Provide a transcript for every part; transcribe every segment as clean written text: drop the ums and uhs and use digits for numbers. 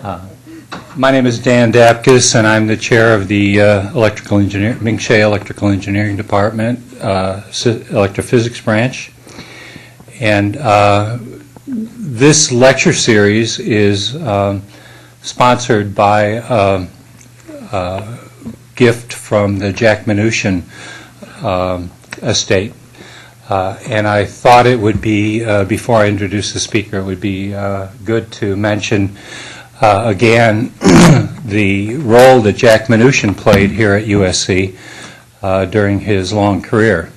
My name is Dan Dapkus, and I'm the chair of the Ming Hsieh Electrical Engineering Department, Electrophysics branch. And this lecture series is sponsored by a gift from the Jack Munushian estate. And I thought it would be, before I introduce the speaker, it would be good to mention again the role that Jack Munushian played here at USC during his long career.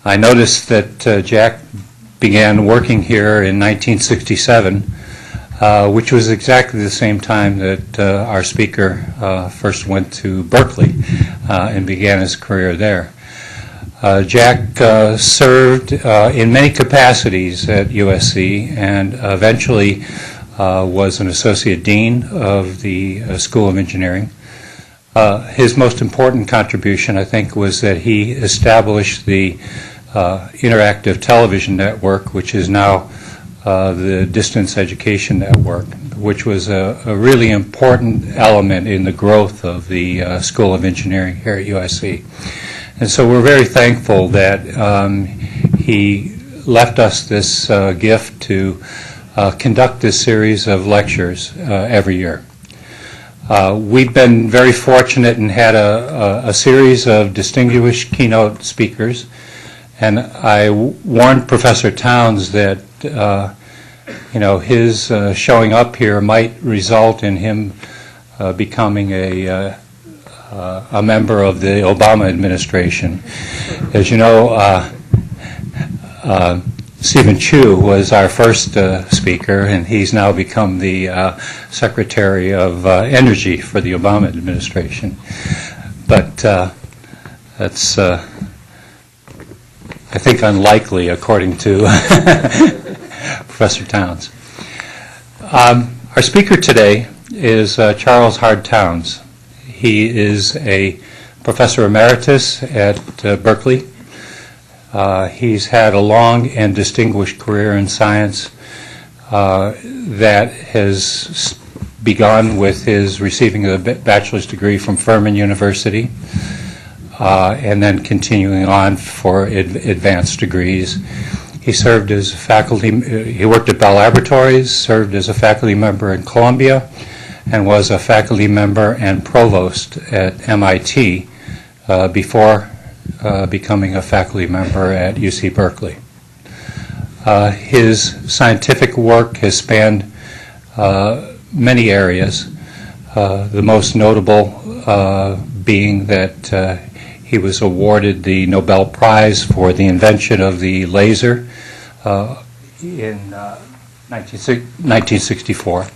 I noticed that Jack began working here in 1967, which was exactly the same time that our speaker first went to Berkeley and began his career there. Jack served in many capacities at USC and eventually was an associate dean of the School of Engineering. His most important contribution, I think, was that he established the interactive television network, which is now the distance education network, which was a really important element in the growth of the School of Engineering here at USC. And so we're very thankful that he left us this gift to conduct this series of lectures every year. We've been very fortunate and had a series of distinguished keynote speakers, and I warned Professor Towns that his showing up here might result in him becoming a member of the Obama administration. As you know, Stephen Chu was our first speaker, and he's now become the Secretary of Energy for the Obama administration. But that's, I think, unlikely, according to Professor Towns. Our speaker today is Charles Hard Towns. He is a professor emeritus at Berkeley. He's had a long and distinguished career in science that has begun with his receiving a bachelor's degree from Furman University and then continuing on for advanced degrees. He served as faculty, he worked at Bell Laboratories, served as a faculty member in Columbia, and was a faculty member and provost at MIT before becoming a faculty member at UC Berkeley. His scientific work has spanned many areas, the most notable being that he was awarded the Nobel Prize for the invention of the laser in 1964.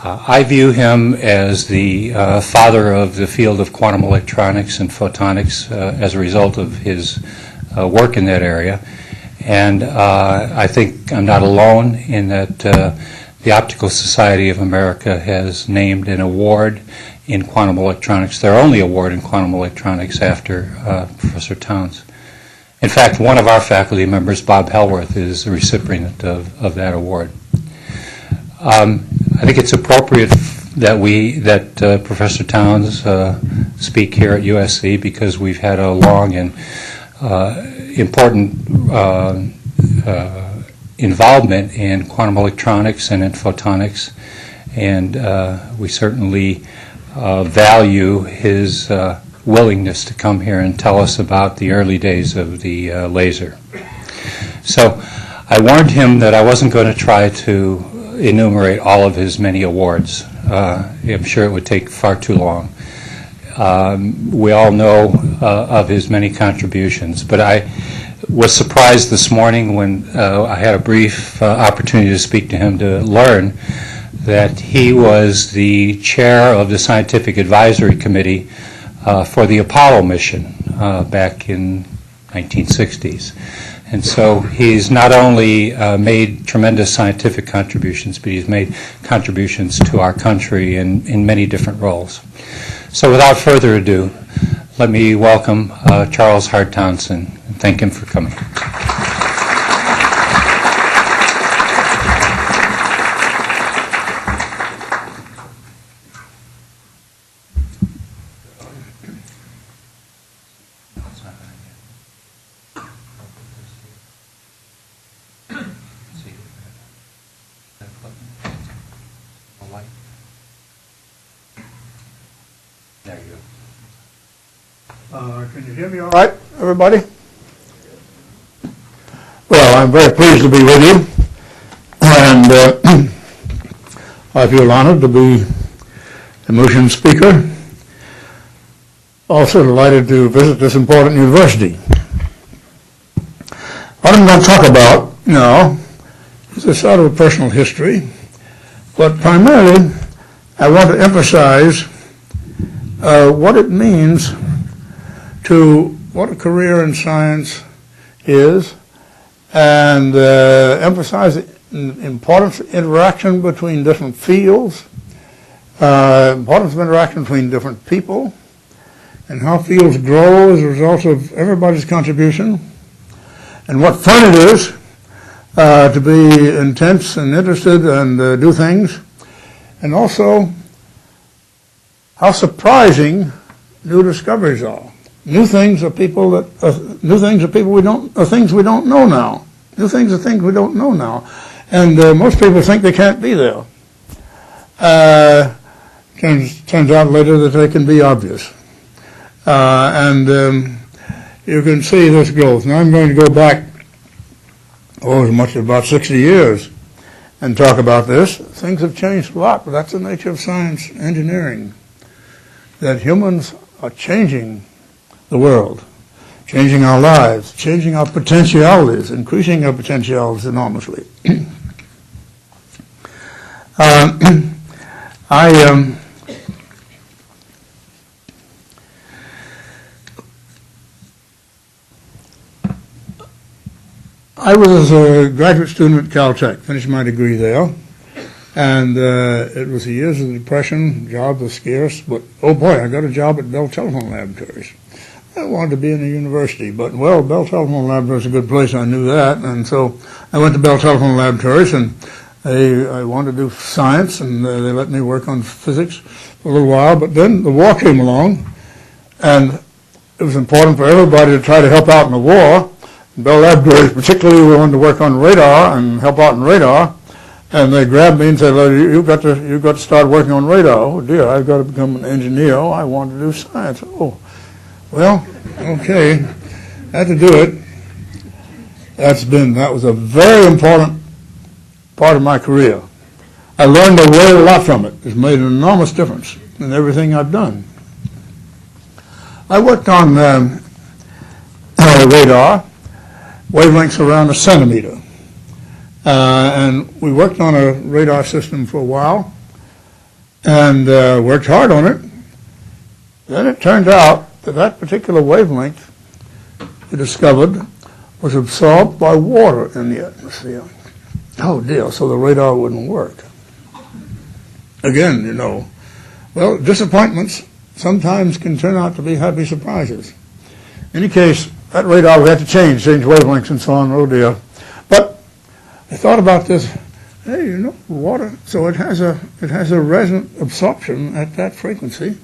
I view him as the father of the field of quantum electronics and photonics as a result of his work in that area. And I think I'm not alone in that the Optical Society of America has named an award in quantum electronics, their only award in quantum electronics, after Professor Towns. In fact, one of our faculty members, Bob Hellworth, is the recipient of that award. I think it's appropriate that Professor Towns speak here at USC because we've had a long and important involvement in quantum electronics and in photonics, and we certainly value his willingness to come here and tell us about the early days of the laser. So I warned him that I wasn't going to try to enumerate all of his many awards. I'm sure it would take far too long. We all know of his many contributions, but I was surprised this morning when I had a brief opportunity to speak to him to learn that he was the chair of the Scientific Advisory Committee for the Apollo mission back in 1960s. And so he's not only made tremendous scientific contributions, but he's made contributions to our country in many different roles. So without further ado, let me welcome Charles Hard Towns and thank him for coming. Can you hear me all right, everybody? Well, I'm very pleased to be with you, and I feel honored to be the Munushian speaker. Also delighted to visit this important university. What I'm going to talk about now is a sort of a personal history, but primarily I want to emphasize what it means to what a career in science is, and emphasize the importance of interaction between different fields, importance of interaction between different people, and how fields grow as a result of everybody's contribution, and what fun it is to be intense and interested and do things, and also how surprising new discoveries are. New things are things we don't know now. New things are things we don't know now, and most people think they can't be there. Turns out later that they can be obvious, and you can see this growth. Now I'm going to go back as much as about 60 years and talk about this. Things have changed a lot, but that's the nature of science, engineering, that humans are changing the world, changing our lives, changing our potentialities, increasing our potentialities enormously. I was a graduate student at Caltech, finished my degree there, and it was the years of the Depression, jobs were scarce, but oh boy, I got a job at Bell Telephone Laboratories. I wanted to be in a university, but well, Bell Telephone Laboratories is a good place, I knew that, and so I went to Bell Telephone Laboratories, and I wanted to do science, and they let me work on physics for a little while, but then the war came along, and it was important for everybody to try to help out in the war. Bell Laboratories particularly wanted to work on radar and help out in radar, and they grabbed me and said, well, you've got to start working on radar. Oh dear, I've got to become an engineer. Oh, I want to do science. Oh, well, okay, I had to do it. That was a very important part of my career. I learned a lot from it. It's made an enormous difference in everything I've done. I worked on radar, wavelengths around a centimeter. And we worked on a radar system for a while and worked hard on it. Then it turned out that particular wavelength we discovered was absorbed by water in the atmosphere. Oh dear, so the radar wouldn't work. Again, well, disappointments sometimes can turn out to be happy surprises. In any case, that radar we had to change wavelengths and so on, oh dear. But I thought about this, hey, water, so it has a resonant absorption at that frequency,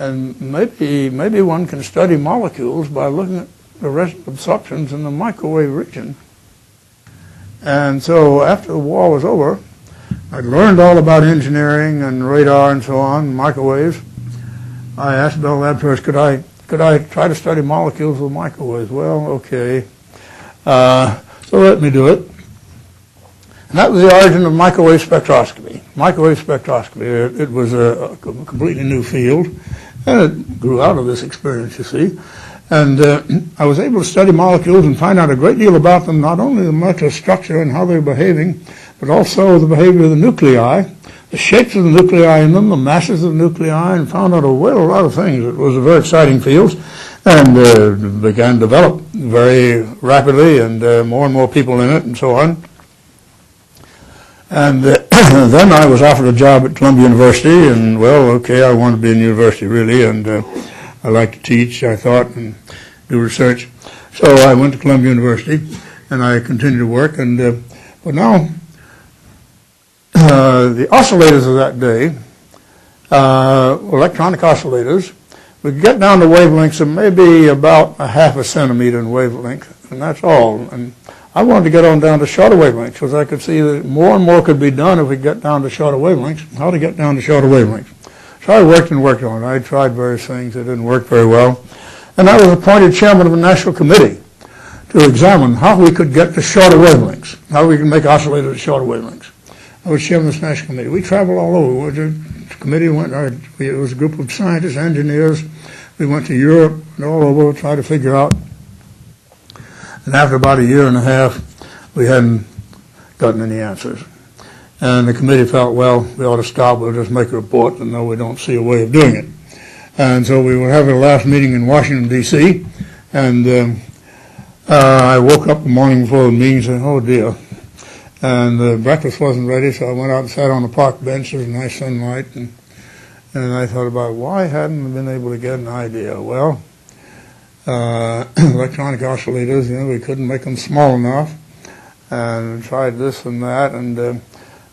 and maybe one can study molecules by looking at the resonant absorptions in the microwave region. And so after the war was over, I learned all about engineering and radar and so on, microwaves. I asked Bell Laboratories, could I try to study molecules with microwaves? Well, okay. So let me do it. And that was the origin of microwave spectroscopy. Microwave spectroscopy, it was a completely new field, and it grew out of this experience, you see. And I was able to study molecules and find out a great deal about them, not only the molecular structure and how they were behaving, but also the behavior of the nuclei, the shapes of the nuclei in them, the masses of the nuclei, and found out a lot of things. It was a very exciting field, and began to develop very rapidly, and more people in it, and so on. And then I was offered a job at Columbia University, and well, okay, I wanted to be in university really, and I like to teach, I thought, and do research. So I went to Columbia University, and I continued to work, and but now the oscillators of that day, electronic oscillators, we could get down to wavelengths of maybe about a half a centimeter in wavelength, and that's all. And I wanted to get on down to shorter wavelengths because I could see that more and more could be done if we get down to shorter wavelengths. How to get down to shorter wavelengths. So I worked and worked on it. I tried various things. It didn't work very well. And I was appointed chairman of a national committee to examine how we could get to shorter wavelengths, how we can make oscillators at shorter wavelengths. I was chairman of this national committee. We traveled all over. The committee went, it was a group of scientists, engineers. We went to Europe and all over, tried to figure out. And after about a year and a half, we hadn't gotten any answers. And the committee felt, well, we ought to stop. We'll just make a report, and no, we don't see a way of doing it. And so we were having a last meeting in Washington, D.C., and I woke up the morning before the meeting and said, oh, dear. And breakfast wasn't ready, so I went out and sat on the park bench. There was nice sunlight, and I thought about why hadn't I been able to get an idea? Well, electronic oscillators, we couldn't make them small enough, and tried this and that, and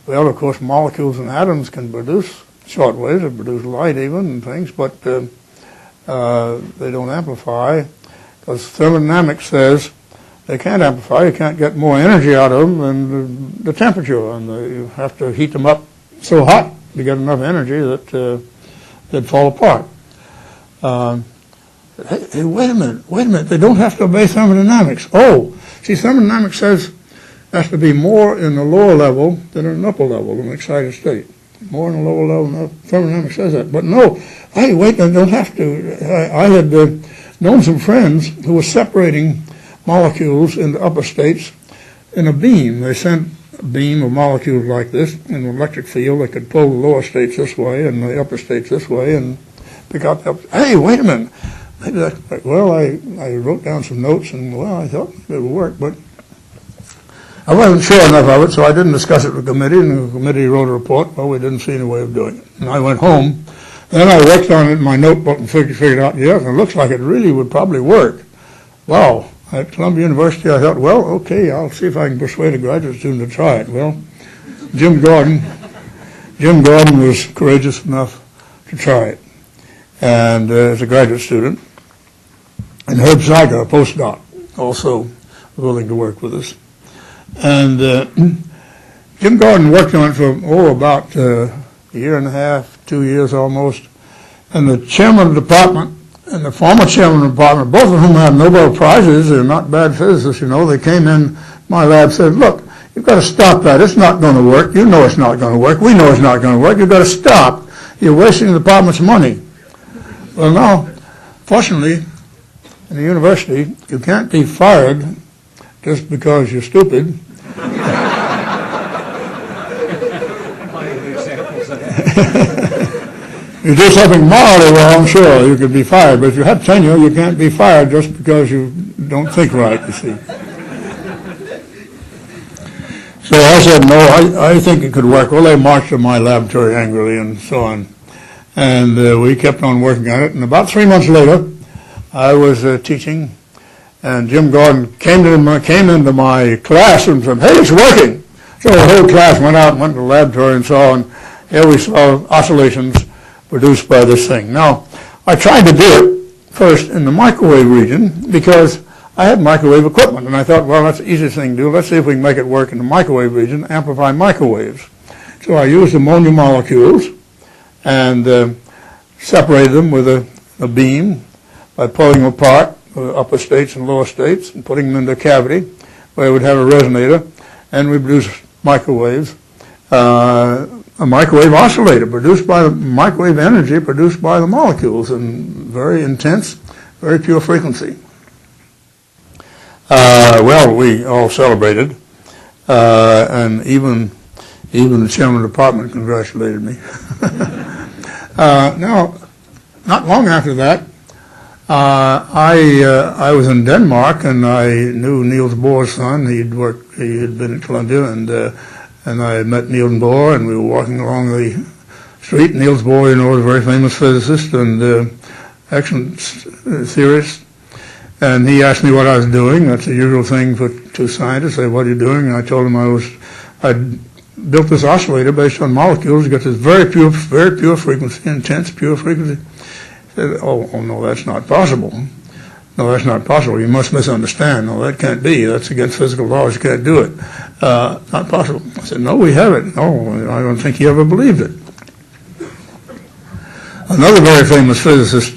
well, of course, molecules and atoms can produce short waves, they produce light even and things, but they don't amplify, because thermodynamics says they can't amplify, you can't get more energy out of them than the temperature, and you have to heat them up so hot to get enough energy that they'd fall apart. Hey, wait a minute, they don't have to obey thermodynamics. Oh, see, thermodynamics says it has to be more in the lower level than in the upper level in an excited state. More in the lower level, thermodynamics says that. But no, hey, wait, they don't have to. I had known some friends who were separating molecules into upper states in a beam. They sent a beam of molecules like this in an electric field. They could pull the lower states this way and the upper states this way and pick out the upper. Hey, wait a minute. Maybe that's right. Well, I wrote down some notes and, well, I thought it would work, but I wasn't sure enough of it, so I didn't discuss it with the committee, and the committee wrote a report. Well, we didn't see any way of doing it. And I went home. Then I worked on it in my notebook and figured out, yes, it looks like it really would probably work. Wow. At Columbia University, I thought, well, okay, I'll see if I can persuade a graduate student to try it. Well, Jim Gordon was courageous enough to try it, and as a graduate student. And Herb Zeiger, a postdoc, also willing to work with us. And Jim Gordon worked on it for, about a year and a half, 2 years almost. And the chairman of the department and the former chairman of the department, both of whom had Nobel Prizes, they're not bad physicists, they came in my lab and said, look, you've got to stop that. It's not going to work. You know it's not going to work. We know it's not going to work. You've got to stop. You're wasting the department's money. Well, now, fortunately, in the university, you can't be fired just because you're stupid. You do something morally wrong, sure, you could be fired. But if you have tenure, you can't be fired just because you don't think right, you see. So I said, no, I think it could work. Well, they marched to my laboratory angrily and so on. And we kept on working on it. And about 3 months later, I was teaching, and Jim Gordon came into my class and said, hey, it's working. So the whole class went out and went to the laboratory and saw, and here we saw oscillations produced by this thing. Now, I tried to do it first in the microwave region because I had microwave equipment, and I thought, well, that's the easiest thing to do. Let's see if we can make it work in the microwave region, amplify microwaves. So I used ammonia molecules and separated them with a beam by pulling them apart, upper states and lower states, and putting them into a cavity where it would have a resonator, and we produced microwaves, a microwave oscillator produced by the microwave energy produced by the molecules in very intense, very pure frequency. Well, we all celebrated, and even the chairman of the department congratulated me. Now, not long after that, I was in Denmark, and I knew Niels Bohr's son. He had been at Columbia, and I had met Niels Bohr, and we were walking along the street. Niels Bohr, was a very famous physicist and excellent theorist. And he asked me what I was doing. That's the usual thing for two scientists. Say, what are you doing? And I told him I'd built this oscillator based on molecules to get this very pure frequency, intense pure frequency. He said, oh no, that's not possible. No, that's not possible. You must misunderstand. No, that can't be. That's against physical laws. You can't do it. Not possible. I said, no, we have it. No, I don't think he ever believed it. Another very famous physicist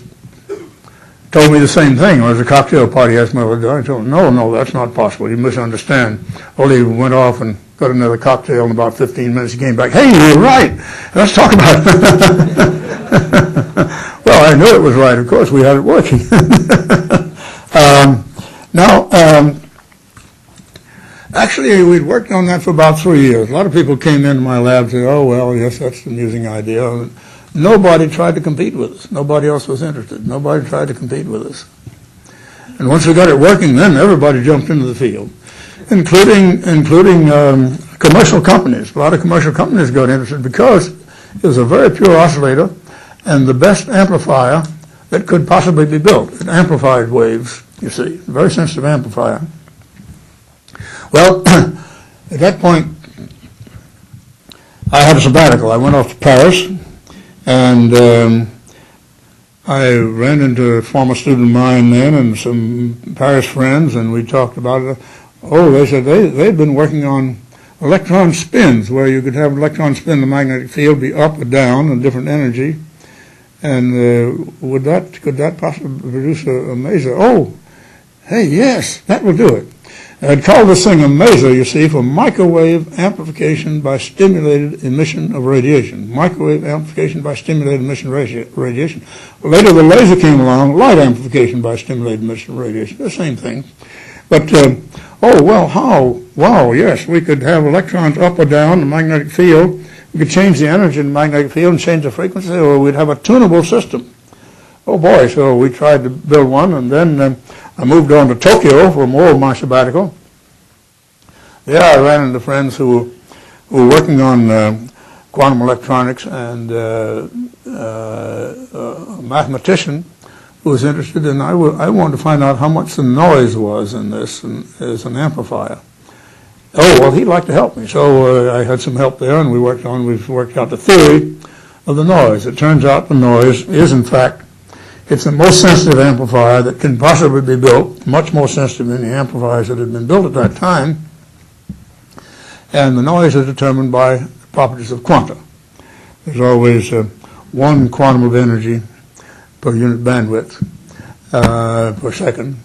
told me the same thing. It was a cocktail party. I asked me what I told him, no, that's not possible. You misunderstand. He went off and got another cocktail in about 15 minutes. He came back, hey, you were right. Let's talk about it. Well, I knew it was right. Of course, we had it working. Actually, we'd worked on that for about 3 years. A lot of people came into my lab and said, oh, well, yes, that's an amusing idea. Nobody tried to compete with us. Nobody else was interested. Nobody tried to compete with us. And once we got it working, then everybody jumped into the field, including commercial companies. A lot of commercial companies got interested because it was a very pure oscillator and the best amplifier that could possibly be built. It amplified waves, you see, very sensitive amplifier. Well, at that point, I had a sabbatical. I went off to Paris, and I ran into a former student of mine then and some Paris friends, and we talked about it. Oh, they said they'd been working on electron spins, where you could have an electron spin in the magnetic field, be up or down, a different energy. And could that possibly produce a maser? Oh, hey, yes, that will do it. I'd call this thing a maser, you see, for microwave amplification by stimulated emission of radiation. Microwave amplification by stimulated emission radiation. Later, the laser came along, light amplification by stimulated emission of radiation. The same thing. But, how? Wow, yes, we could have electrons up or down in the magnetic field. We could change the energy in the magnetic field and change the frequency, or we'd have a tunable system. Oh, boy, so we tried to build one, and then I moved on to Tokyo for more of my sabbatical. There I ran into friends who were working on quantum electronics, and a mathematician who was interested, and I wanted to find out how much the noise was in this as an amplifier. Oh, well, he'd like to help me, so I had some help there, and we've worked out the theory of the noise. It turns out the noise is, in fact, it's the most sensitive amplifier that can possibly be built, much more sensitive than the amplifiers that had been built at that time. And the noise is determined by the properties of quanta. There's always one quantum of energy per unit bandwidth per second,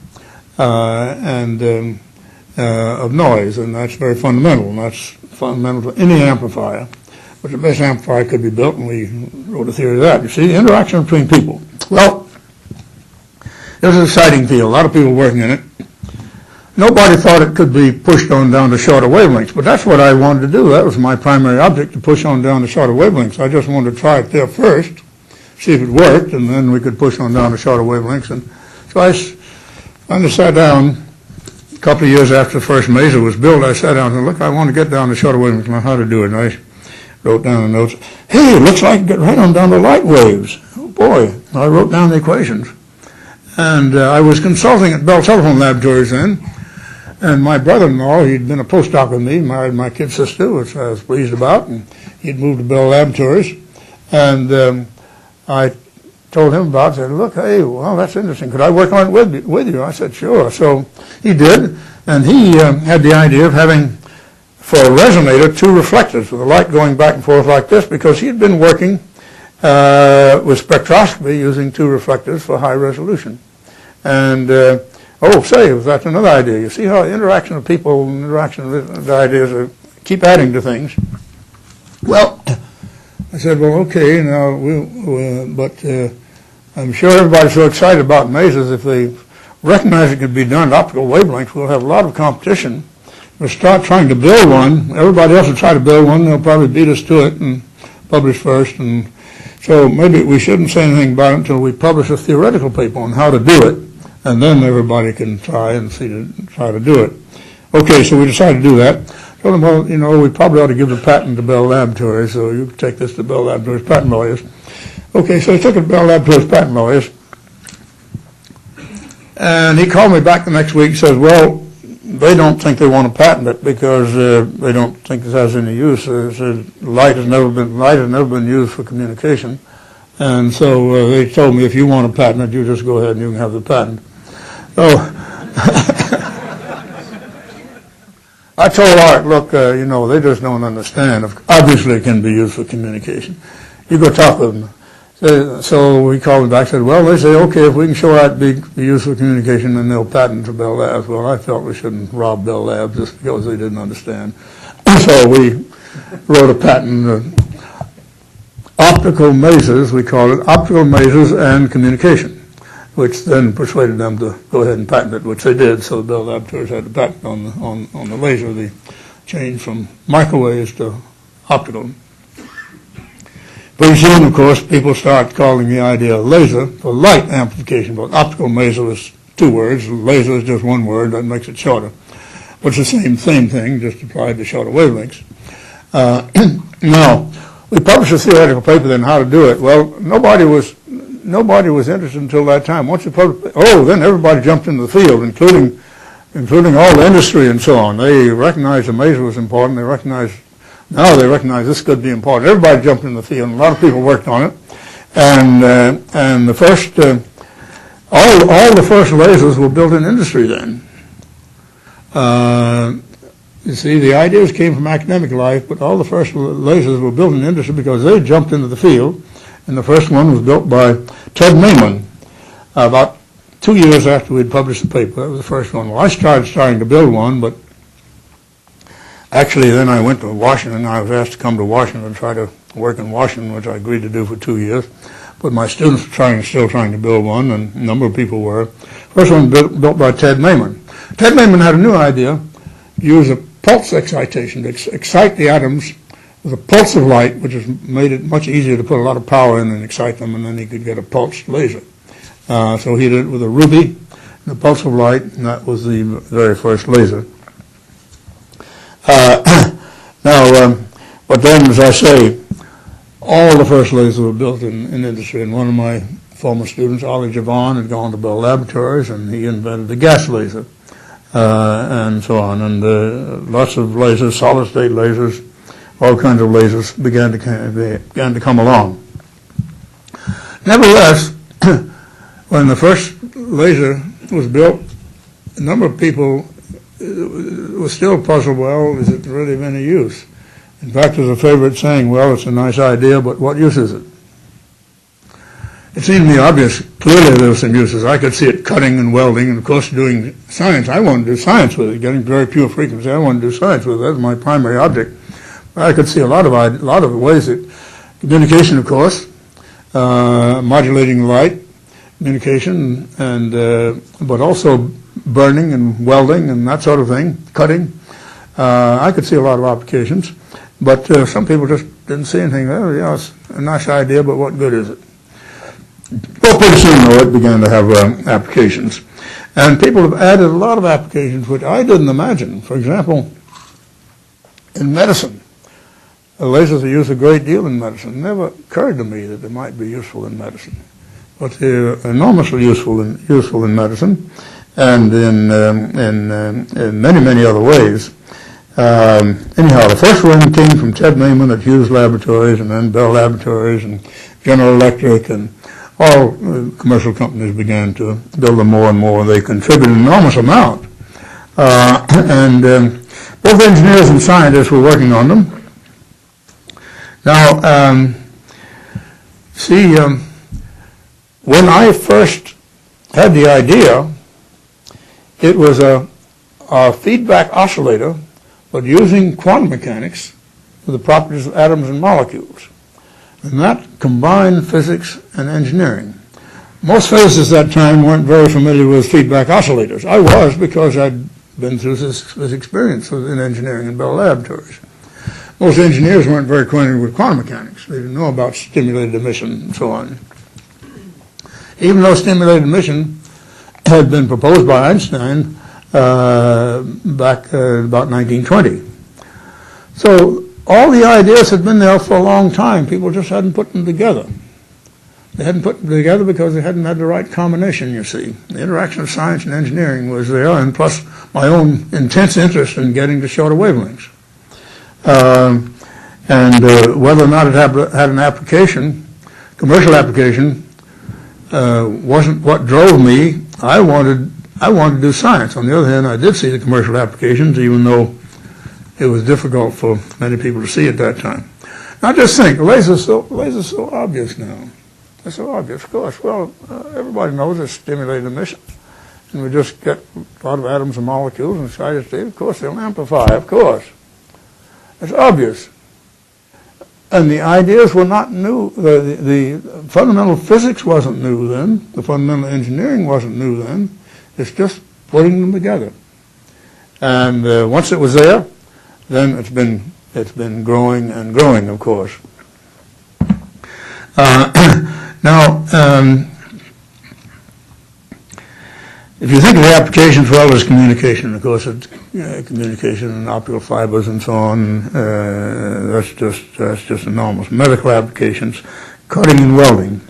of noise, and that's very fundamental, and that's fundamental to any amplifier. But the best amplifier could be built, and we wrote a theory of that. You see, the interaction between people. Well, it was an exciting field, a lot of people working in it. Nobody thought it could be pushed on down to shorter wavelengths, but that's what I wanted to do. That was my primary object, to push on down to shorter wavelengths. I just wanted to try it there first, see if it worked, and then we could push on down to shorter wavelengths. And so I just sat down a couple of years after the first maser was built. I sat down and said, look, I want to get down to shorter wavelengths, and how to do it. And I wrote down the notes. Hey, it looks like I get right on down to light waves. Oh, boy. I wrote down the equations. And I was consulting at Bell Telephone Laboratories then, and my brother-in-law, he'd been a postdoc with me, married my kid sister, which I was pleased about, and he'd moved to Bell Laboratories. And I told him about it, said, look, hey, well, that's interesting. Could I work on it with you? I said, sure. So he did, and he had the idea of having, for a resonator, two reflectors with the light going back and forth like this, because he had been working with spectroscopy using two reflectors for high resolution. And, that's another idea. You see how the interaction of people, interaction of the ideas keep adding to things. Well, I said, well, okay, now, but I'm sure everybody's so excited about masers. If they recognize it can be done at optical wavelengths, we'll have a lot of competition. We'll start trying to build one. Everybody else will try to build one. They'll probably beat us to it and publish first. And so maybe we shouldn't say anything about it until we publish a theoretical paper on how to do it, and then everybody can try to do it. Okay, so we decided to do that. Told them, well, we probably ought to give the patent to Bell Laboratories, so you can take this to Bell Laboratories patent lawyers. Okay, so I took it to Bell Laboratories patent lawyers, and he called me back the next week and says, well, they don't think they want to patent it because they don't think this has any use. Light has never been used for communication, and so they told me, if you want to patent it, you just go ahead and you can have the patent. So I told Art, look, they just don't understand. Obviously, it can be used for communication. You go talk with them. So we called them back and said, well, they say, okay, if we can show that big use for communication, then they'll patent for Bell Labs. Well, I felt we shouldn't rob Bell Labs just because they didn't understand. So we wrote a patent, optical mazes, we call it, optical mazes and communication, which then persuaded them to go ahead and patent it, which they did. So the Bell Laboratories had the patent on the laser, the change from microwaves to optical. Pretty soon, of course, people start calling the idea laser for light amplification, but optical maser is two words, laser is just one word, that makes it shorter. But it's the same thing, just applied to shorter wavelengths. Now, we published a theoretical paper then how to do it. Well, nobody was interested until that time. Once you published, then everybody jumped into the field, including all the industry and so on. They recognized the maser was important. Now they recognize this could be important. Everybody jumped in the field, and a lot of people worked on it. And the first, all the first lasers were built in industry then. You see, the ideas came from academic life, but all the first lasers were built in industry because they jumped into the field. And the first one was built by Ted Ming about 2 years after we'd published the paper. That was the first one. Well, I started starting to build one, but actually, then I went to Washington. I was asked to come to Washington and try to work in Washington, which I agreed to do for 2 years. But my students were still trying to build one, and a number of people were. First one built by Ted Ming. Ted Ming had a new idea: use a pulse excitation to excite the atoms with a pulse of light, which has made it much easier to put a lot of power in and excite them, and then he could get a pulsed laser. So he did it with a ruby and a pulse of light, and that was the very first laser. But then, as I say, all the first lasers were built in industry, and one of my former students, Ollie Javon, had gone to Bell Laboratories, and he invented the gas laser, and so on, and lots of lasers, solid-state lasers, all kinds of lasers began to come along. Nevertheless, when the first laser was built, a number of people was still puzzled, well, is it really of any use? In fact, there's a favorite saying, well, it's a nice idea, but what use is it? It seemed to me obvious, clearly there were some uses. I could see it cutting and welding, and of course doing science. I wanted to do science with it, getting very pure frequency. I wanted to do science with it. That was my primary object. But I could see a lot of ways that communication, of course, modulating light, communication, and but also burning and welding and that sort of thing, cutting. I could see a lot of applications, but some people just didn't see anything. Well, yeah, it's a nice idea, but what good is it? Well, pretty soon, though, it began to have applications. And people have added a lot of applications which I didn't imagine. For example, in medicine, lasers are used a great deal in medicine. It never occurred to me that they might be useful in medicine. But they're enormously useful in medicine, and in many, many other ways. Anyhow, the first one came from Ted Ming at Hughes Laboratories, and then Bell Laboratories, and General Electric, and all commercial companies began to build them more and more. They contributed an enormous amount. And both engineers and scientists were working on them. Now, when I first had the idea, it was a feedback oscillator, but using quantum mechanics for the properties of atoms and molecules. And that combined physics and engineering. Most physicists at that time weren't very familiar with feedback oscillators. I was, because I'd been through this experience in engineering in Bell Laboratories. Most engineers weren't very acquainted with quantum mechanics. They didn't know about stimulated emission and so on. Even though stimulated emission had been proposed by Einstein back about 1920. So all the ideas had been there for a long time. People just hadn't put them together. They hadn't put them together because they hadn't had the right combination, you see. The interaction of science and engineering was there, and plus my own intense interest in getting to shorter wavelengths. Whether or not it had an application, commercial application, wasn't what drove me. I wanted to do science. On the other hand, I did see the commercial applications, even though it was difficult for many people to see at that time. Now just think, lasers so obvious now. It's so obvious, of course. Well, everybody knows it's stimulated emission. And we just get a lot of atoms and molecules in excited state. Of course, they'll amplify, of course. It's obvious. And the ideas were not new. The fundamental physics wasn't new then. The fundamental engineering wasn't new then. It's just putting them together. And once it was there, then it's been growing and growing, of course. Now, if you think of the applications, well, there's communication. Of course, it's communication and optical fibers and so on. That's just enormous. Medical applications, cutting and welding.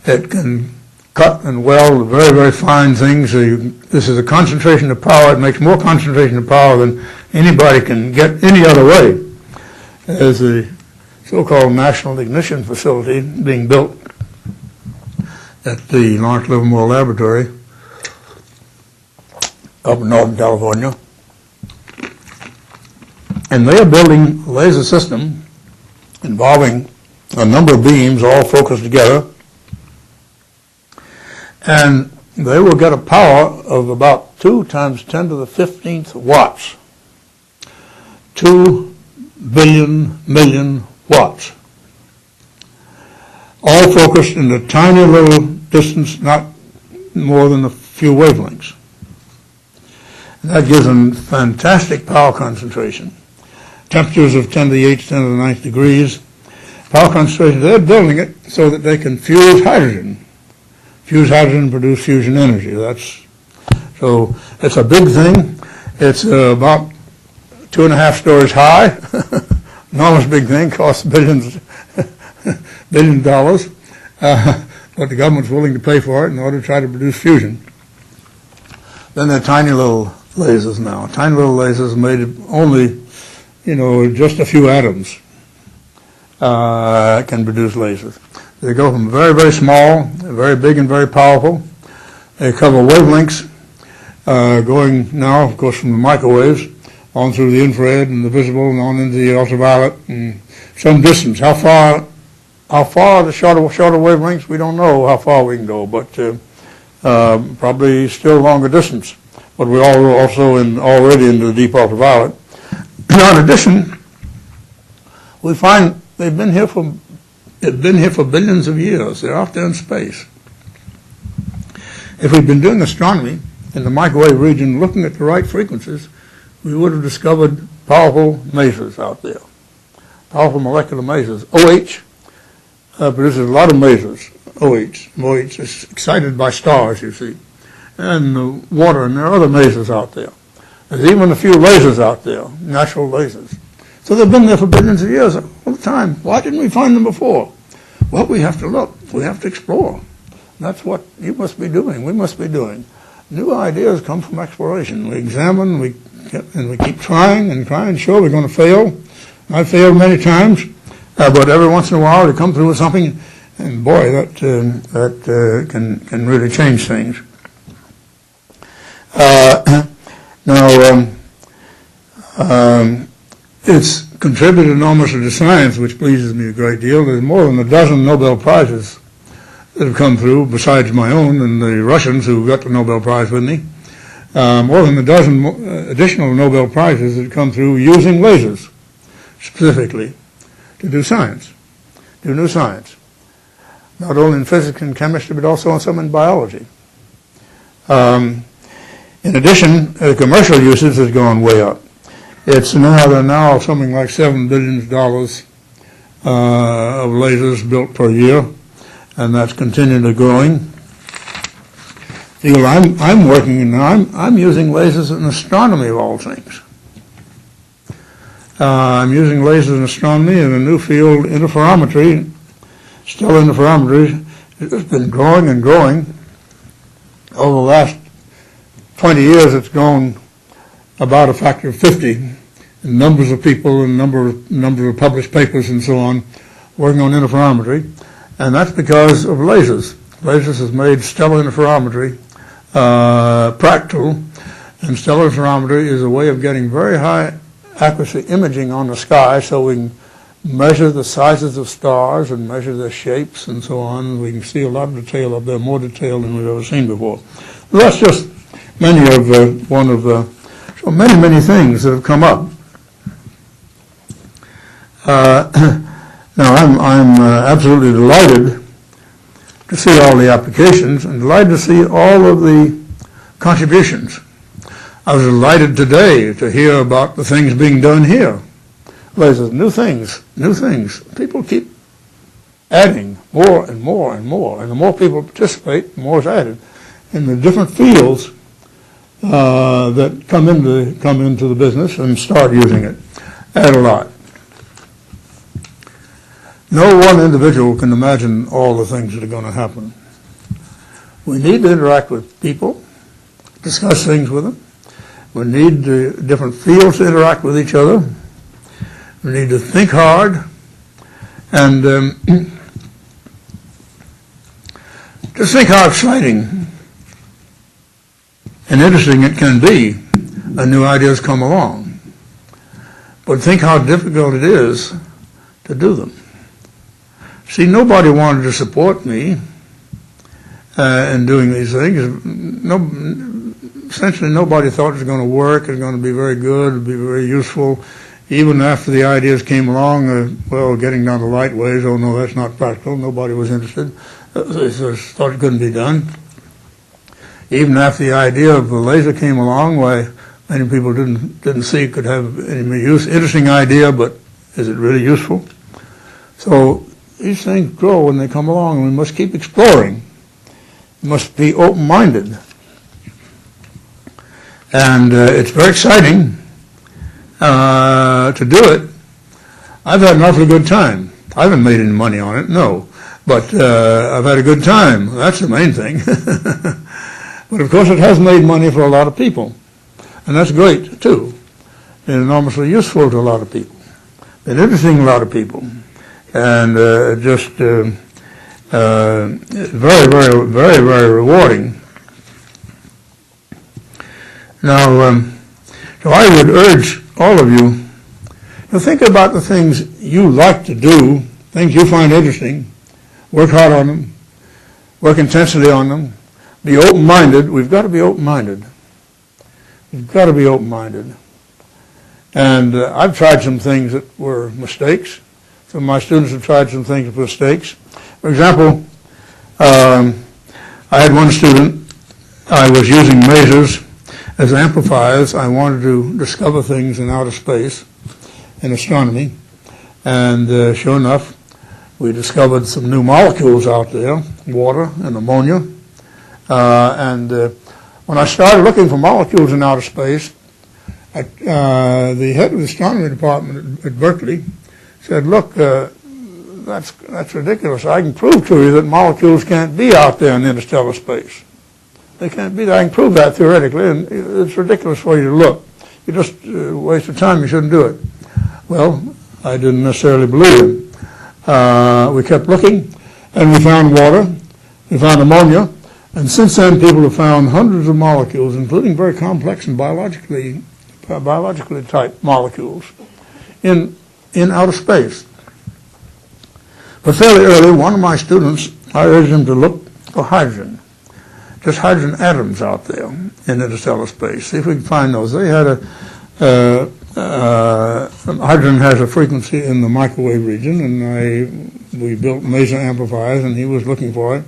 It can cut and weld very, very fine things. This is a concentration of power. It makes more concentration of power than anybody can get any other way. There's the so-called National Ignition Facility being built at the Lawrence Livermore Laboratory up in Northern California. And they are building a laser system involving a number of beams all focused together. And they will get a power of about 2 times 10 to the 15th watts. 2 billion watts. All focused in a tiny little distance, not more than a few wavelengths. And that gives them fantastic power concentration. Temperatures of 10 to the 8th, 10 to the 9th degrees. Power concentration, they're building it so that they can fuse hydrogen. Fuse hydrogen, produce fusion energy. So it's a big thing. It's about 2.5 stories high. Enormous big thing, costs $billions. But the government's willing to pay for it in order to try to produce fusion. Then there are tiny little lasers now. Tiny little lasers made of only, just a few atoms can produce lasers. They go from very, very small, very big and very powerful. They cover wavelengths going now, of course, from the microwaves on through the infrared and the visible and on into the ultraviolet and some distance. How far the shorter wavelengths, we don't know how far we can go, but probably still longer distance. But we're also already into the deep ultraviolet. Now, in addition, we find they've been here for billions of years. They're out there in space. If we'd been doing astronomy in the microwave region, looking at the right frequencies, we would have discovered powerful masers out there, powerful molecular masers. OH produces a lot of masers. OH is excited by stars, you see, and water, and there are other masers out there. There's even a few lasers out there, natural lasers. So they've been there for billions of years all the time. Why didn't we find them before? Well, we have to look. We have to explore. That's what you must be doing. We must be doing. New ideas come from exploration. We examine, we keep trying and trying. Sure, we're going to fail. I've failed many times, but every once in a while we come through with something, and boy, that can really change things. It's contributed enormously to science, which pleases me a great deal. There's more than a dozen Nobel Prizes that have come through, besides my own and the Russians who got the Nobel Prize with me. More than a dozen additional Nobel Prizes that come through using lasers, specifically, to do science, do new science. Not only in physics and chemistry, but also some in biology. In addition, commercial usage has gone way up. It's now something like $7 billion of lasers built per year, and that's continually growing. I'm working now. I'm using lasers in astronomy of all things. I'm using lasers in astronomy in a new field, interferometry. Stellar interferometry has been growing and growing. Over the last 20 years, it's grown about a factor of 50 in numbers of people and number of published papers and so on working on interferometry, and that's because of lasers. Lasers has made stellar interferometry practical, and stellar interferometry is a way of getting very high accuracy imaging on the sky, so we can measure the sizes of stars and measure their shapes and so on. We can see a lot of detail up there, more detail than we've ever seen before. So that's just many things that have come up. Now, I'm absolutely delighted to see all the applications and delighted to see all of the contributions. I was delighted today to hear about the things being done here. There's new things. People keep adding more and more and more, and the more people participate, the more is added in the different fields that come into the business and start using it. Add a lot. No one individual can imagine all the things that are going to happen. We need to interact with people, discuss things with them. We need different fields to interact with each other. We need to think hard and just think how exciting and interesting it can be when new ideas come along. But think how difficult it is to do them. See, nobody wanted to support me in doing these things. Essentially, nobody thought it was going to work, it was going to be very good, it would be very useful. Even after the ideas came along, getting down to light waves, oh no, that's not practical, nobody was interested. They just thought it couldn't be done. Even after the idea of the laser came along, why many people didn't see it could have any use. Interesting idea, but is it really useful? So these things grow when they come along, and we must keep exploring. We must be open-minded. And it's very exciting to do it. I've had an awfully good time. I haven't made any money on it, no. But I've had a good time. That's the main thing. But of course it has made money for a lot of people. And that's great, too. It's enormously useful to a lot of people. It's interesting to a lot of people. And very, very, very, very rewarding. Now, so I would urge all of you to think about the things you like to do, things you find interesting, work hard on them, work intensely on them, be open-minded. We've got to be open-minded. We've got to be open-minded. And I've tried some things that were mistakes. Some of my students have tried some things that were mistakes. For example, I had one student, I was using lasers as amplifiers. I wanted to discover things in outer space, in astronomy, and sure enough, we discovered some new molecules out there, water and ammonia. When I started looking for molecules in outer space, the head of the astronomy department at Berkeley said, look, that's ridiculous. I can prove to you that molecules can't be out there in interstellar space. They can't be there. I can prove that theoretically, and it's ridiculous for you to look. You just waste of time. You shouldn't do it. Well, I didn't necessarily believe him. We kept looking, and we found water. We found ammonia. And since then, people have found hundreds of molecules, including very complex and biologically type molecules, in outer space. But fairly early, one of my students, I urged him to look for hydrogen. Just hydrogen atoms out there in interstellar space. See if we can find those. They had hydrogen has a frequency in the microwave region, and we built laser amplifiers, and he was looking for it.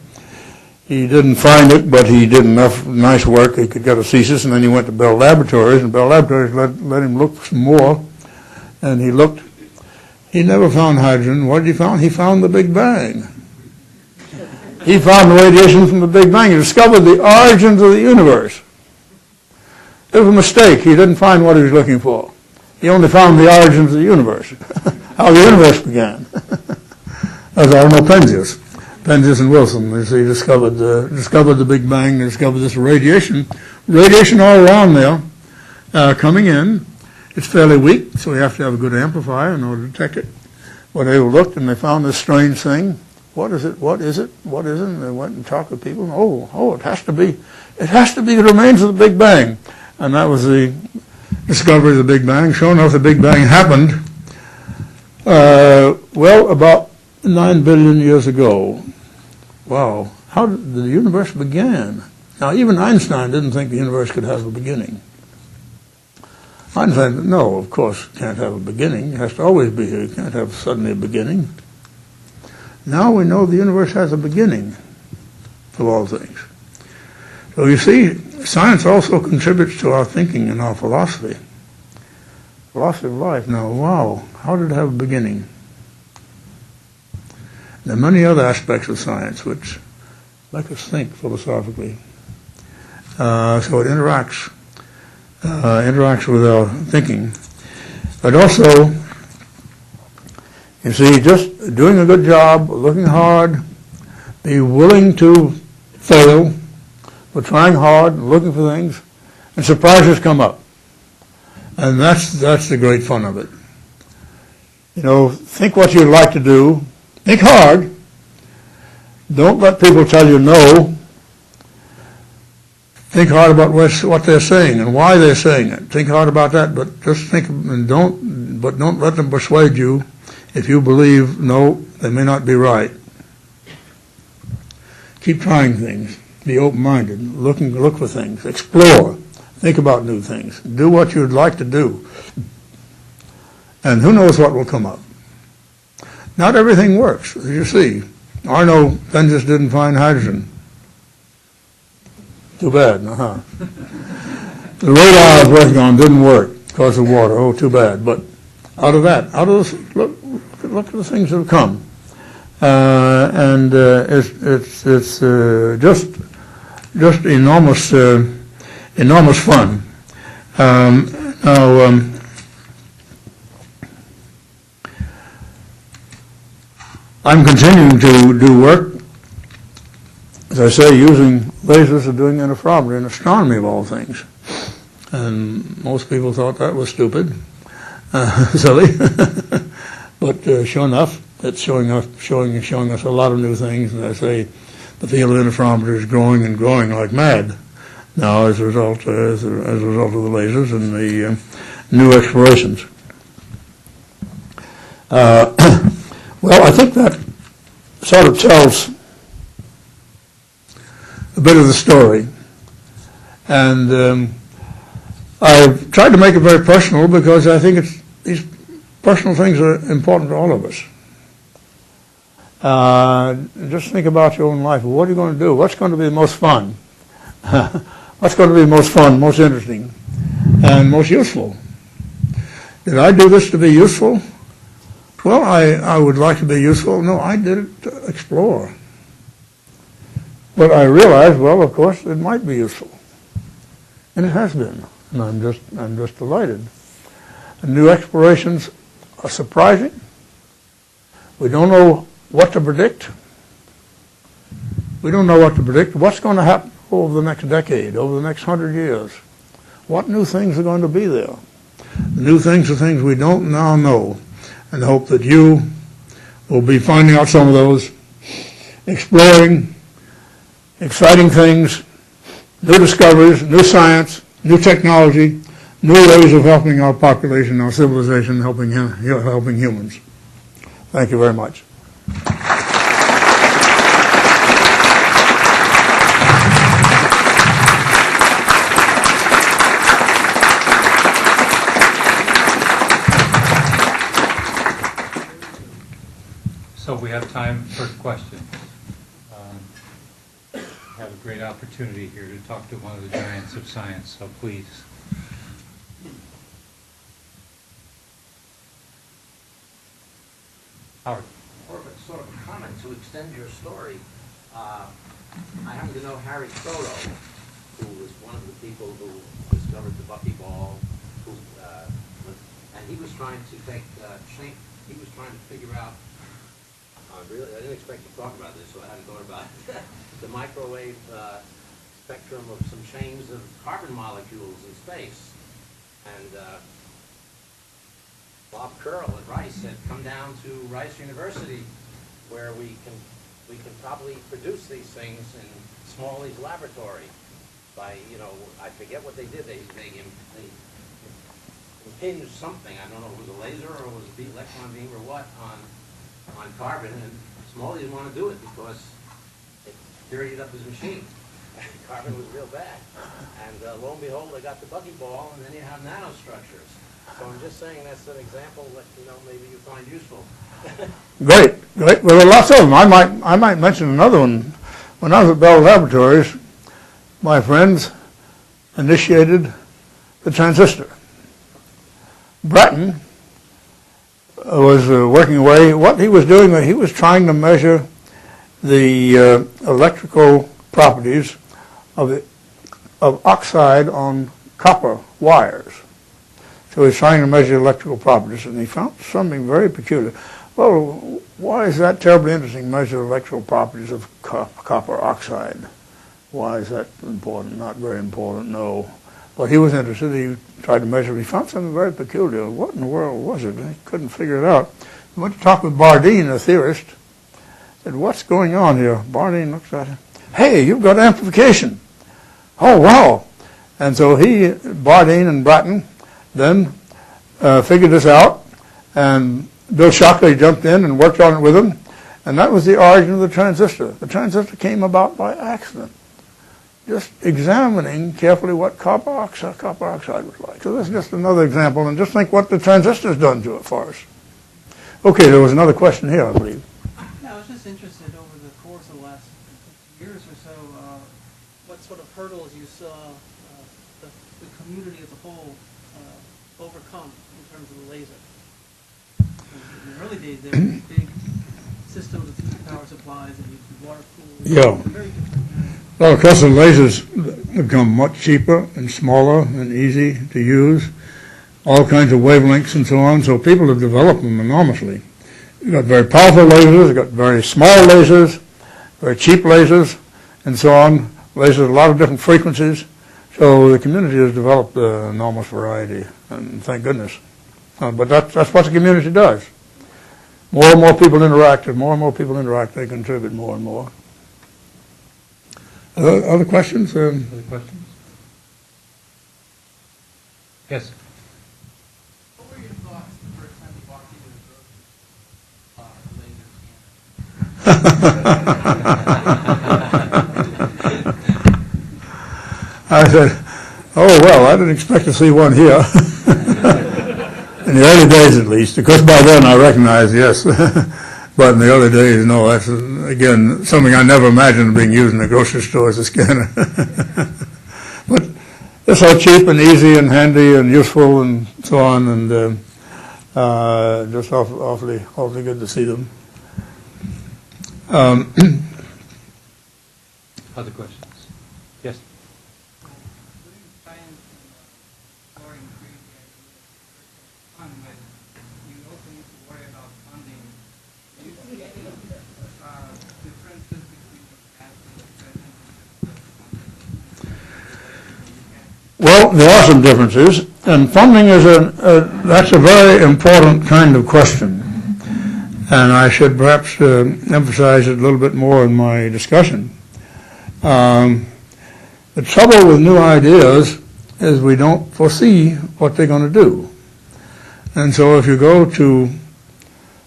He didn't find it, but he did enough nice work. He could get a thesis, and then he went to Bell Laboratories, and Bell Laboratories let him look some more, and he looked. He never found hydrogen. What did he find? He found the Big Bang. He found the radiation from the Big Bang. He discovered the origins of the universe. It was a mistake. He didn't find what he was looking for. He only found the origins of the universe, how the universe began. As I know Penzias and Wilson, they discovered the Big Bang. They discovered this radiation all around there, coming in. It's fairly weak, so we have to have a good amplifier in order to detect it. Well, they looked and they found this strange thing. What is it? What is it? What is it? And they went and talked with people. Oh, it has to be the remains of the Big Bang. And that was the discovery of the Big Bang. Sure enough, the Big Bang happened Well, about 9 billion years ago. Wow. How did the universe begin? Now, even Einstein didn't think the universe could have a beginning. Einstein, no, of course, can't have a beginning. It has to always be here. You can't have suddenly a beginning. Now we know the universe has a beginning of all things. So you see, science also contributes to our thinking and our philosophy. Philosophy of life. Now, wow, how did it have a beginning? There are many other aspects of science which make us think philosophically. So it interacts with our thinking. But also, you see, just doing a good job, looking hard, be willing to fail, but trying hard, looking for things, and surprises come up. And that's the great fun of it. You know, think what you'd like to do. Think hard. Don't let people tell you no. Think hard about what they're saying and why they're saying it. Think hard about that, but just think and don't let them persuade you if you believe no, they may not be right. Keep trying things. Be open-minded. Look for things. Explore. Think about new things. Do what you'd like to do. And who knows what will come up. Not everything works, as you see. Arno then just didn't find hydrogen. Too bad, The radar I was working on didn't work because of water. Oh, too bad. But out of this, look at the things that have come. It's just enormous fun. I'm continuing to do work, as I say, using lasers and doing interferometry in astronomy of all things. And most people thought that was stupid, silly. But sure enough, it's showing us a lot of new things. And I say, the field of interferometry is growing and growing like mad now as a result of the lasers and the new explorations. Well, I think that sort of tells a bit of the story. And I've tried to make it very personal because I think these personal things are important to all of us. Just think about your own life. What are you going to do? What's going to be the most fun? What's going to be the most fun, most interesting, and most useful? Did I do this to be useful? Well, I would like to be useful. No, I did it to explore. But I realized, well, of course, it might be useful. And it has been. And I'm just delighted. And new explorations are surprising. We don't know what to predict. We don't know what to predict. What's going to happen over the next decade, over the next 100 years? What new things are going to be there? The new things are things we don't now know. And I hope that you will be finding out some of those, exploring exciting things, new discoveries, new science, new technology, new ways of helping our population, our civilization, helping humans. Thank you very much. So we have time for questions. We have a great opportunity here to talk to one of the giants of science, so please. Howard. Or sort of a comment to extend your story. I happen to know Harry Soto, who was one of the people who discovered the buckyball, and he was trying to he was trying to figure out, I didn't expect you to talk about this, so I hadn't thought about it, the microwave spectrum of some chains of carbon molecules in space. And Bob Curl at Rice said, come down to Rice University where we can probably produce these things in Smalley's laboratory by, I forget what they did. They impinge something, I don't know if it was a laser or it was a electron beam or what, on carbon, and Smalley didn't want to do it because it dirtied up his machine. Carbon was real bad. And lo and behold, they got the buckyball, and then you have nanostructures. So I'm just saying that's an example that, maybe you find useful. Great. Well, there are lots of them. I might mention another one. When I was at Bell Laboratories, my friends initiated the transistor. Bratton was working away. What he was doing, he was trying to measure the electrical properties of oxide on copper wires. So he's trying to measure electrical properties, and he found something very peculiar. Well, why is that terribly interesting, measure electrical properties of copper oxide? Why is that important? Not very important, no. But he was interested. He tried to measure. He found something very peculiar. What in the world was it? He couldn't figure it out. He went to talk with Bardeen, a theorist. Said, what's going on here? Bardeen looks at him. Hey, you've got amplification. Oh, wow. And so Bardeen and Bratton then figured this out, and Bill Shockley jumped in and worked on it with him, and that was the origin of the transistor. The transistor came about by accident, just examining carefully what copper oxide was like. So this is just another example, and just think what the transistor's done to it for us. Okay, there was another question here, I believe. Yeah, I was just interested over the course of the last years or so, what sort of hurdles you saw the community as a whole overcome in terms of the laser. In the early days, there were big systems of power supplies and water coolers. Yeah. Very different. Well, of course, the lasers have become much cheaper and smaller and easy to use, all kinds of wavelengths and so on, so people have developed them enormously. You've got very powerful lasers, you've got very small lasers, very cheap lasers, and so on. Lasers at a lot of different frequencies. So the community has developed an enormous variety, and thank goodness. But that's what the community does. More and more people interact. As more and more people interact, they contribute more and more. Other questions? Other questions? Yes. What were your thoughts the first time you walked into the laser scanner? I said, oh, well, I didn't expect to see one here. In the early days, at least. Of course, by then I recognized, yes. But in the early days, no, that's, again, something I never imagined being used in the grocery store as a scanner. But they're so cheap and easy and handy and useful and so on, and just awfully good to see them. Other questions? Yes. Well, there are some differences, and funding is that's a very important kind of question, and I should perhaps emphasize it a little bit more in my discussion. The trouble with new ideas is we don't foresee what they're going to do, and so if you go to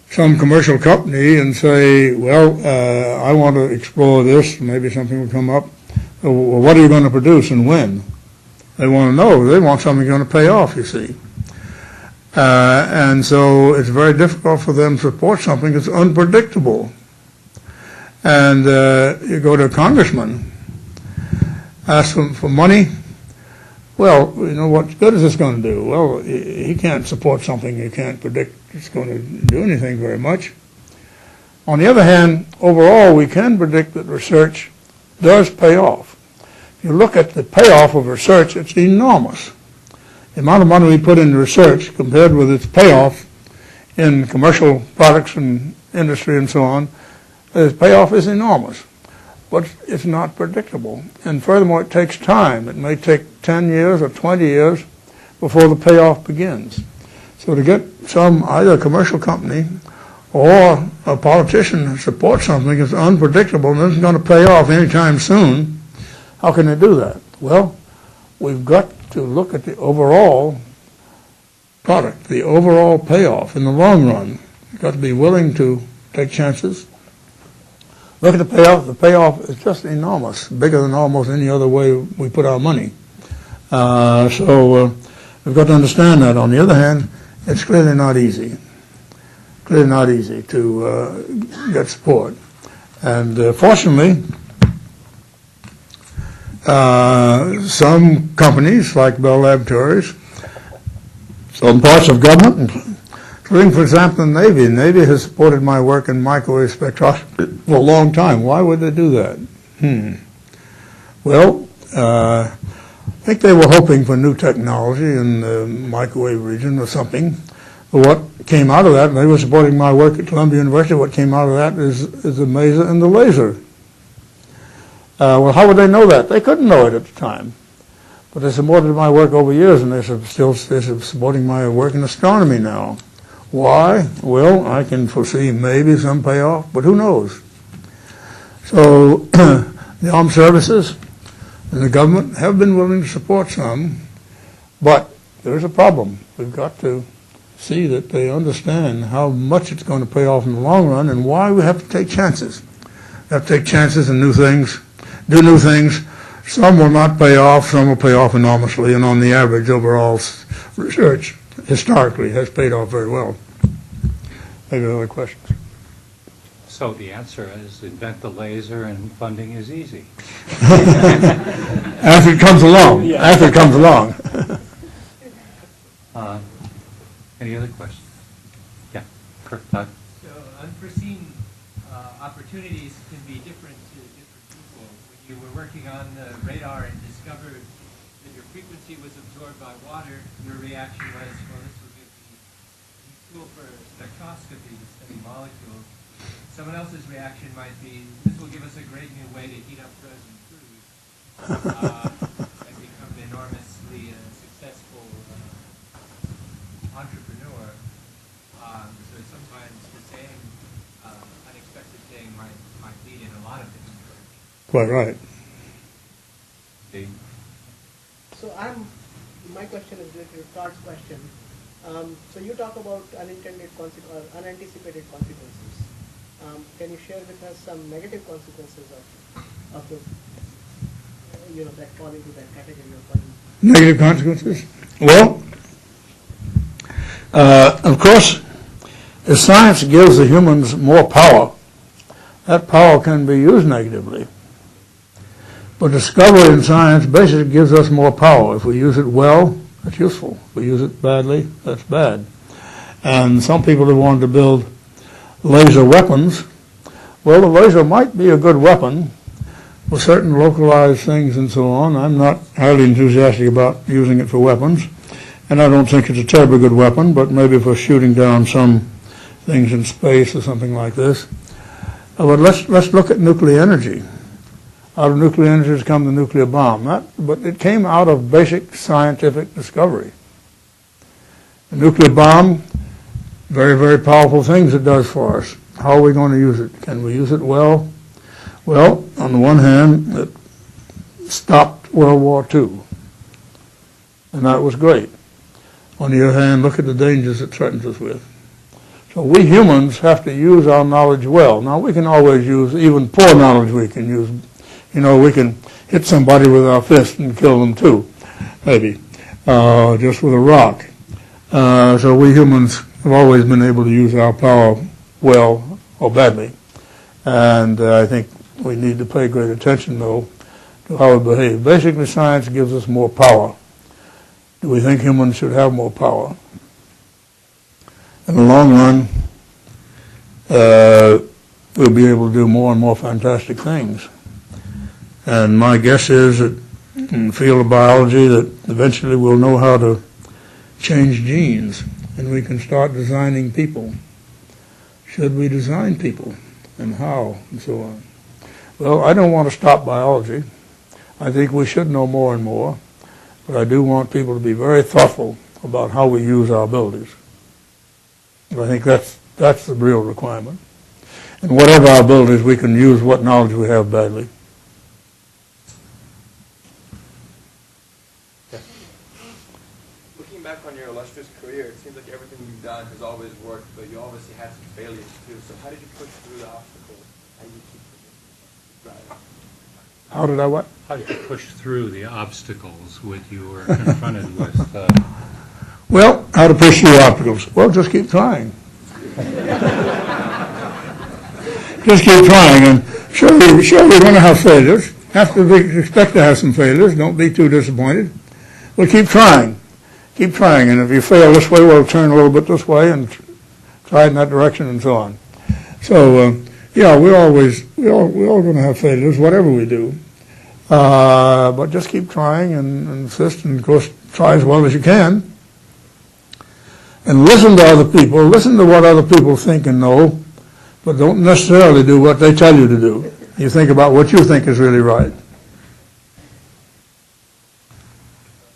some commercial company and say, well, I want to explore this, maybe something will come up, well, what are you going to produce and when? They want to know. They want something going to pay off, you see. And so it's very difficult for them to support something that's unpredictable. And you go to a congressman, ask him for money. Well, what good is this going to do? Well, he can't support something you can't predict it's going to do anything very much. On the other hand, overall, we can predict that research does pay off. You look at the payoff of research, it's enormous. The amount of money we put into research compared with its payoff in commercial products and industry and so on, the payoff is enormous. But it's not predictable. And furthermore, it takes time. It may take 10 years or 20 years before the payoff begins. So to get either commercial company or a politician to support something that's unpredictable and isn't going to pay off anytime soon, how can they do that? Well, we've got to look at the overall product, the overall payoff in the long run. You've got to be willing to take chances. Look at the payoff. The payoff is just enormous, bigger than almost any other way we put our money. So we've got to understand that. On the other hand, it's clearly not easy. Clearly not easy to get support. And fortunately, some companies like Bell Laboratories, some parts of government, including, for example, the Navy. The Navy has supported my work in microwave spectroscopy for a long time. Why would they do that? Well, I think they were hoping for new technology in the microwave region or something. But what came out of that, and they were supporting my work at Columbia University, what came out of that is the maser and the laser. Well, how would they know that? They couldn't know it at the time. But they supported my work over years, and they're supporting my work in astronomy now. Why? Well, I can foresee maybe some payoff, but who knows? So the armed services and the government have been willing to support some, but there's a problem. We've got to see that they understand how much it's going to pay off in the long run and why we have to take chances. We have to take chances and new things, do new things. Some will not pay off, some will pay off enormously, and on the average, overall research historically has paid off very well. Maybe other questions? So the answer is invent the laser and funding is easy. After it comes along. Yeah. After it comes along. Any other questions? Yeah, Kirk, Todd. So unforeseen opportunities can be different to different people. When you were working on the radar and discovered that your frequency was absorbed by water, your reaction was, well, this will give me a tool for spectroscopy to study molecules. Someone else's reaction might be, this will give us a great new way to heat up frozen food and become an enormously successful entrepreneur. So sometimes the same unexpected thing might lead in a lot of different directions. Quite right. So my question is related to Todd's question. So you talk about unintended unanticipated consequences. Can you share with us some negative consequences of those, that fall into that category of Negative consequences? Well, of course, if science gives the humans more power, that power can be used negatively. But discovery in science basically gives us more power. If we use it well, it's useful. If we use it badly, that's bad. And some people have wanted to build laser weapons. Well, the laser might be a good weapon for certain localized things and so on. I'm not highly enthusiastic about using it for weapons. And I don't think it's a terribly good weapon, but maybe for shooting down some things in space or something like this. But let's look at nuclear energy. Out of nuclear energy has come the nuclear bomb. But it came out of basic scientific discovery. The nuclear bomb, very, very powerful things it does for us. How are we going to use it? Can we use it well? Well, on the one hand, it stopped World War II. And that was great. On the other hand, look at the dangers it threatens us with. So we humans have to use our knowledge well. Now, we can always use even poor knowledge we can use. We can hit somebody with our fist and kill them too, maybe, just with a rock. So we humans have always been able to use our power well or badly. And I think we need to pay great attention, though, to how we behave. Basically, science gives us more power. Do we think humans should have more power? In the long run, we'll be able to do more and more fantastic things. And my guess is that in the field of biology that eventually we'll know how to change genes and we can start designing people. Should we design people and how and so on? Well, I don't want to stop biology. I think we should know more and more, but I do want people to be very thoughtful about how we use our abilities. And I think that's the real requirement. And whatever our abilities, we can use what knowledge we have badly. Looking looking back on your illustrious career, it seems like everything you've done has always worked, but you obviously had some failures too. So how did you push through the obstacles? How did you keep driving? How did I what? How did you push through the obstacles with you were confronted with? Well, how to push through obstacles? Well, just keep trying. Just keep trying, and sure we're going to have failures. Expect to have some failures. Don't be too disappointed. But keep trying. Keep trying, and if you fail this way, we'll turn a little bit this way and try it in that direction, and so on. So, yeah, we're all going to have failures, whatever we do. But just keep trying and insist, and of course, try as well as you can. And listen to other people. Listen to what other people think and know, but don't necessarily do what they tell you to do. You think about what you think is really right.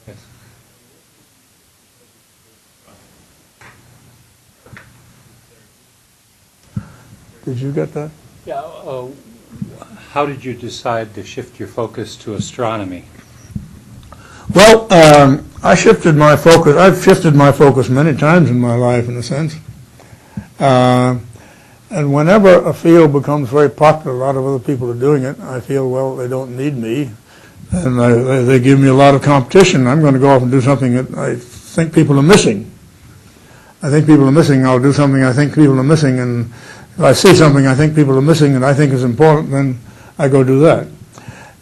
Yes. Did you get that? Yeah. How did you decide to shift your focus to astronomy? Well, I've shifted my focus many times in my life, in a sense. And whenever a field becomes very popular, a lot of other people are doing it, I feel, well, they don't need me, and they give me a lot of competition. I'm going to go off and do something that I think people are missing. I think people are missing. I'll do something I think people are missing, and if I see something I think people are missing and I think is important, then I go do that.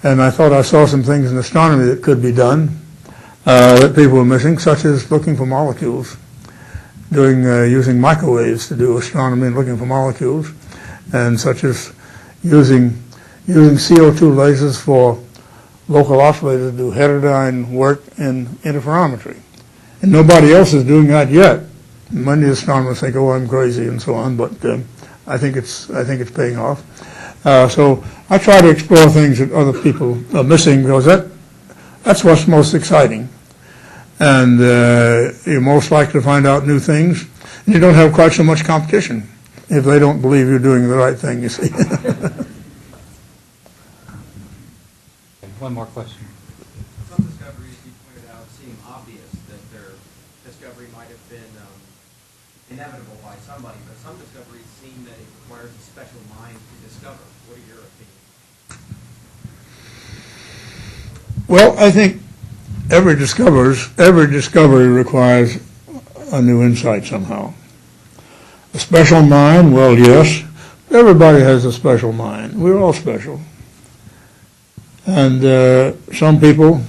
And I thought I saw some things in astronomy that could be done that people were missing, such as looking for molecules, using microwaves to do astronomy and looking for molecules, and such as using CO2 lasers for local oscillators to do heterodyne work in interferometry. And nobody else is doing that yet. Many astronomers think, "Oh, I'm crazy," and so on, but I think it's paying off. So I try to explore things that other people are missing, because that's what's most exciting. And you're most likely to find out new things. And you don't have quite so much competition if they don't believe you're doing the right thing, you see. One more question. Some discoveries you pointed out seem obvious, that their discovery might have been inevitable by somebody, but some discoveries seem that it requires a special mind to discover. What are your opinions? Well, I think every discovery requires a new insight somehow. A special mind, well, yes. Everybody has a special mind. We're all special. And some people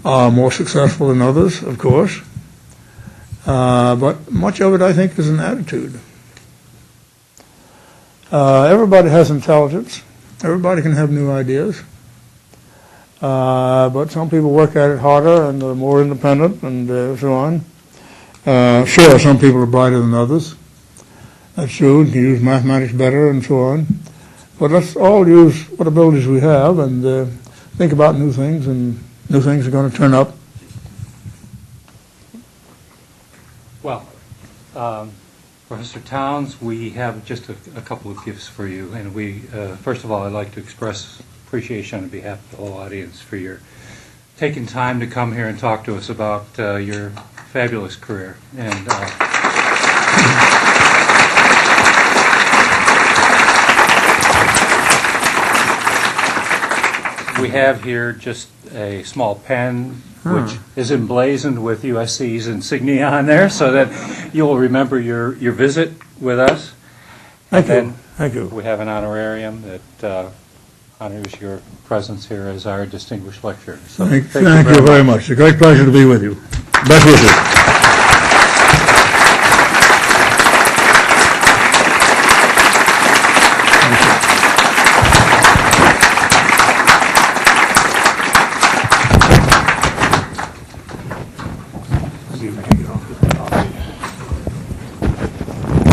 are more successful than others, of course. But much of it, I think, is an attitude. Everybody has intelligence. Everybody can have new ideas. But some people work at it harder and are more independent and so on. Sure, some people are brighter than others. That's true. You can use mathematics better and so on. But let's all use what abilities we have and think about new things, and new things are going to turn up. Well, Professor Towns, we have just a couple of gifts for you, and we first of all, I'd like to express appreciation on behalf of the whole audience for your taking time to come here and talk to us about your fabulous career. And we have here just a small pen which is emblazoned with USC's insignia on there, so that you'll remember your visit with us. Thank you. And Thank you. we have an honorarium that honors your presence here as our distinguished lecturer. So Thank you very much. It's a great pleasure to be with you. Best wishes.